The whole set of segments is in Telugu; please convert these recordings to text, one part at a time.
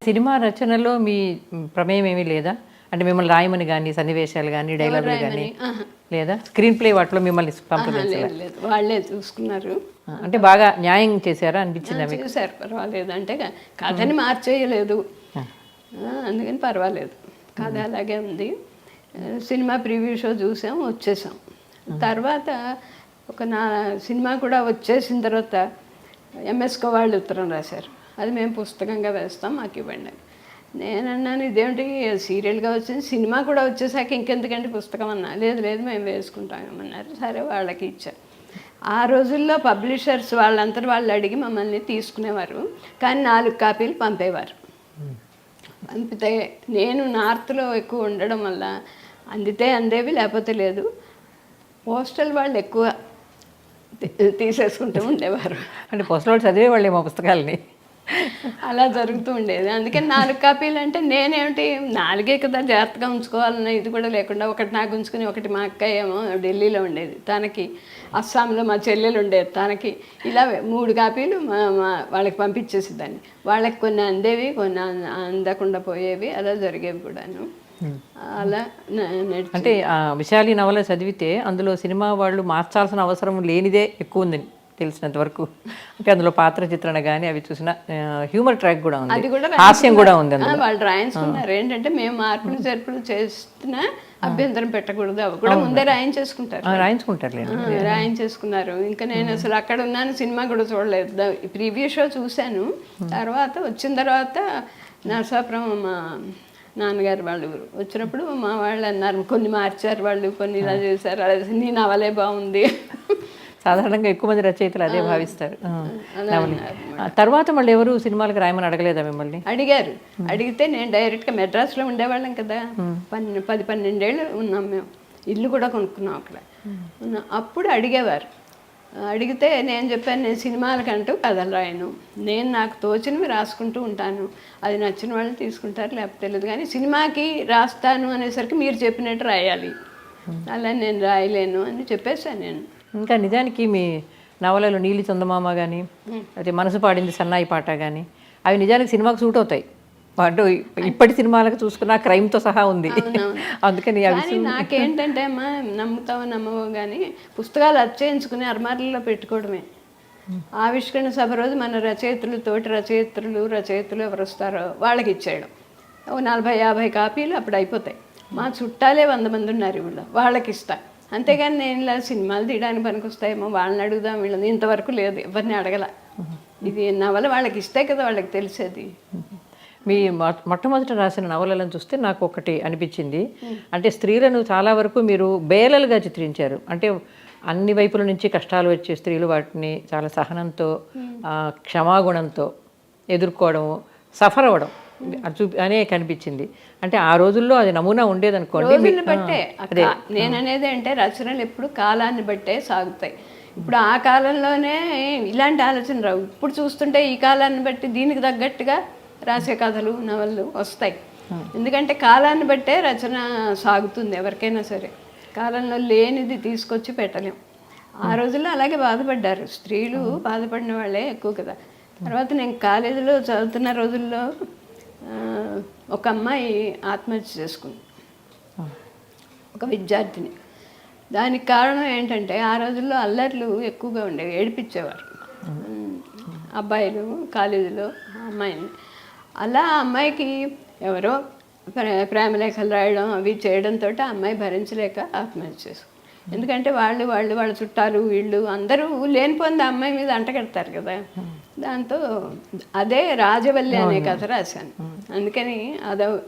సినిమా రచనలో మీ ప్రమేయం ఏమీ లేదా? అంటే మిమ్మల్ని రాయమని కానీ, సన్నివేశాలు కానీ, డైలాగులు కానీ లేదా? స్క్రీన్ ప్లే వాటిలో మిమ్మల్ని పంపించారు? లేదు, వాళ్ళే చూసుకున్నారు. అంటే బాగా న్యాయం చేశారా అనిపించింది? చేశారు, పర్వాలేదు. అంటే కథని మార్చేయలేదు, అందుకని పర్వాలేదు. కథ అలాగే ఉంది. సినిమా ప్రివ్యూ షో చూసాం, వచ్చేసాం. తర్వాత సినిమా కూడా వచ్చేసిన తర్వాత ఎంఎస్కో వాళ్ళు ఉత్తరం రాశారు, అది మేము పుస్తకంగా వేస్తాం, మాకు ఇవ్వండి. నేను అన్నాను, ఇదేమిటి సీరియల్గా వచ్చింది, సినిమా కూడా వచ్చేసాక ఇంకెందుకంటే పుస్తకం అన్నా. లేదు లేదు, మేము వేసుకుంటామన్నారు. సరే, వాళ్ళకి ఇచ్చారు. ఆ రోజుల్లో పబ్లిషర్స్ వాళ్ళంతా వాళ్ళు అడిగి మమ్మల్ని తీసుకునేవారు, కానీ 4 కాపీలు పంపేవారు. పంపితే నేను నార్త్లో ఎక్కువ ఉండడం వల్ల అందితే అందేవి, లేకపోతే లేదు. పోస్టల్ వాళ్ళు ఎక్కువ తీసేసుకుంటూ ఉండేవారు. అంటే పోస్టల్ వాళ్ళు చదివేవాళ్ళే మా పుస్తకాలని, అలా జరుగుతూ ఉండేది. అందుకని 4 కాపీలు అంటే నేనేమిటి 4 కదా జాగ్రత్తగా ఉంచుకోవాలన్న ఇది కూడా లేకుండా, ఒకటి నాకు ఉంచుకుని, ఒకటి మా అక్క ఏమో ఢిల్లీలో ఉండేది, తనకి అస్సాంలో మా చెల్లెలు ఉండేది, తనకి ఇలా 3 కాపీలు వాళ్ళకి పంపించేసేదాన్ని. వాళ్ళకి కొన్ని అందేవి, కొన్ని అందకుండా పోయేవి, అలా జరిగేవి కూడాను. అలా అంటే విశాలి నవల చదివితే అందులో సినిమా వాళ్ళు మార్చాల్సిన అవసరం లేనిదే ఎక్కువ ఉంది తెలిసినంత వరకు. అంటే అందులో పాత్ర చిత్రణ కానీ అవి చూసిన హ్యూమర్ ట్రాక్ కూడా ఉంది, అది కూడా హాస్యం కూడా ఉంది. వాళ్ళు రాయించుకున్నారు ఏంటంటే, మేము మార్పులు చేర్పులు చేస్తున్నా అభ్యంతరం పెట్టకూడదు, అవి కూడా ముందే రాయించేసుకుంటారు. రాయించేసుకున్నారు. ఇంకా నేను అసలు అక్కడ ఉన్నాను, సినిమా కూడా చూడలేదు. ప్రీవియూ షో చూశాను. తర్వాత వచ్చిన తర్వాత నరసాపురం మా నాన్నగారు వాళ్ళు వచ్చినప్పుడు మా వాళ్ళు అన్నారు, కొన్ని మార్చారు వాళ్ళు, కొన్ని ఇలా చేశారు, అలా నీ నవలే బాగుంది. సాధారణంగా ఎక్కువ మంది రచయితలు అదే భావిస్తారు. తర్వాత మళ్ళీ ఎవరు సినిమాలకు రాయమని అడగలేదా మిమ్మల్ని? అడిగారు. అడిగితే నేను డైరెక్ట్గా మెడ్రాస్లో ఉండేవాళ్ళం కదా, 10-12 ఏళ్ళు ఉన్నాం మేము, ఇల్లు కూడా కొనుక్కున్నాం అక్కడ. అప్పుడు అడిగేవారు. అడిగితే నేను చెప్పాను, నేను సినిమాలకంటూ కథలు రాయను, నేను నాకు తోచినవి రాసుకుంటూ ఉంటాను, అది నచ్చిన వాళ్ళు తీసుకుంటారు, లేకపోతే తెలియదు, కానీ సినిమాకి రాస్తాను అనేసరికి మీరు చెప్పినట్టు రాయాలి, అలా నేను రాయలేను అని చెప్పేసాను నేను. ఇంకా నిజానికి మీ నవలలో నీలి చందమామ కానీ, అయితే మనసు పాడింది సన్నాయి పాట కానీ, అవి నిజానికి సినిమాకు సూట్ అవుతాయి. అటు ఇప్పటి సినిమాలకు చూసుకున్న క్రైమ్తో సహా ఉంది, అందుకని అవి. నాకేంటంటే అమ్మా, నమ్ముతావో నమ్మవో కానీ పుస్తకాలు అచ్చేయించుకుని అర్మార్లలో పెట్టుకోవడమే. ఆవిష్కరణ సభ రోజు మన తోటి రచయితలు ఎవరు వస్తారో వాళ్ళకి ఇచ్చేయడం. 40-50 కాపీలు అప్పుడు అయిపోతాయి. మా చుట్టాలే 100 మంది ఉన్నారు వీళ్ళు, వాళ్ళకి ఇస్తా. అంతేగాని నేను ఇలా సినిమాలు తీయడానికి పనికి వస్తాయేమో వాళ్ళని అడుగుదాం, వీళ్ళని ఇంతవరకు లేదు, ఎవరిని అడగల. ఇది నవల వాళ్ళకి ఇస్తే కదా వాళ్ళకి తెలిసేది. మీ మొట్టమొదట రాసిన నవలను చూస్తే నాకు ఒకటి అనిపించింది, అంటే స్త్రీలను చాలా వరకు మీరు బేలలుగా చిత్రించారు. అంటే అన్ని వైపుల నుంచి కష్టాలు వచ్చే స్త్రీలు వాటిని చాలా సహనంతో, క్షమాగుణంతో ఎదుర్కోవడము, సఫర్ అవ్వడం అనే కనిపించింది. అంటే ఆ రోజుల్లో అది నమూనా ఉండేది అనుకోండి. బట్టే నేననేది అంటే రచనలు ఎప్పుడు కాలాన్ని బట్టే సాగుతాయి. ఇప్పుడు ఆ కాలంలోనే ఇలాంటి ఆలోచన రావు. ఇప్పుడు చూస్తుంటే ఈ కాలాన్ని బట్టి దీనికి తగ్గట్టుగా రాసే కథలు, నవళ్ళు వస్తాయి. ఎందుకంటే కాలాన్ని బట్టే రచన సాగుతుంది ఎవరికైనా సరే. కాలంలో లేనిది తీసుకొచ్చి పెట్టలేం. ఆ రోజుల్లో అలాగే బాధపడ్డారు స్త్రీలు, బాధపడిన వాళ్ళే ఎక్కువ కదా. తర్వాత నేను కాలేజీలో చదువుతున్న రోజుల్లో ఒక అమ్మాయి ఆత్మహత్య చేసుకుంది, ఒక విద్యార్థిని. దానికి కారణం ఏంటంటే, ఆ రోజుల్లో అల్లర్లు ఎక్కువగా ఉండేవి, ఏడిపించేవారు అబ్బాయిలు కాలేజీలో అమ్మాయిని. అలా అమ్మాయికి ఎవరో ప్రేమలేఖలు రాయడం అవి చేయడంతో ఆ అమ్మాయి భరించలేక ఆత్మహత్య చేసుకుంది. ఎందుకంటే వాళ్ళ చుట్టాలు వీళ్ళు అందరూ లేనిపోయింది ఆ అమ్మాయి మీద అంటగడతారు కదా. దాంతో అదే రాజవల్లి అనే కథ రాశాను. అందుకని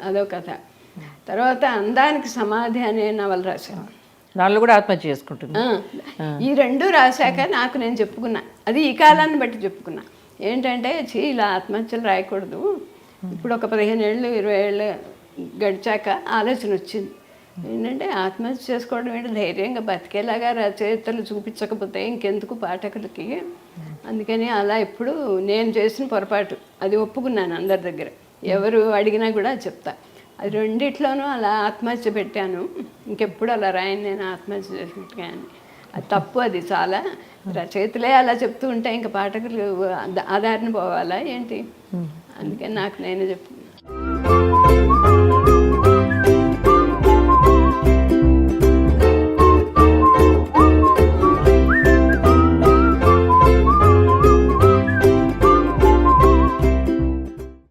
అదో కథ. తర్వాత అందానికి సమాధి అనే నవల రాశాను. దానిలో కూడా ఆత్మహత్య చేసుకుంటుంది. ఈ 2 రాశాక నాకు నేను చెప్పుకున్నా, అది ఈ కాలాన్ని బట్టి చెప్పుకున్నా. ఏంటంటే ఇలా ఆత్మహత్యలు రాయకూడదు. ఇప్పుడు ఒక 15 ఏళ్ళు 20 ఏళ్ళు గడిచాక ఆలోచన వచ్చింది. ఏంటంటే ఆత్మహత్య చేసుకోవడం ఏంటి, ధైర్యంగా బతికేలాగా రచయితలు చూపించకపోతే ఇంకెందుకు పాఠకులకి. అందుకని అలా ఇప్పుడు నేను చేసిన పొరపాటు అది ఒప్పుకున్నాను అందరి దగ్గర, ఎవరు అడిగినా కూడా చెప్తా. అది 2 అలా ఆత్మహత్య పెట్టాను. ఇంకెప్పుడు అలా రాయను నేను ఆత్మహత్య చేసినట్టుగా అని. అది తప్పు, అది చాలా. రచయితలే అలా చెప్తూ ఉంటే ఇంకా పాఠకులు ఆధారణ పోవాలా ఏంటి? అందుకని నాకు నేనే చెప్తున్నాను.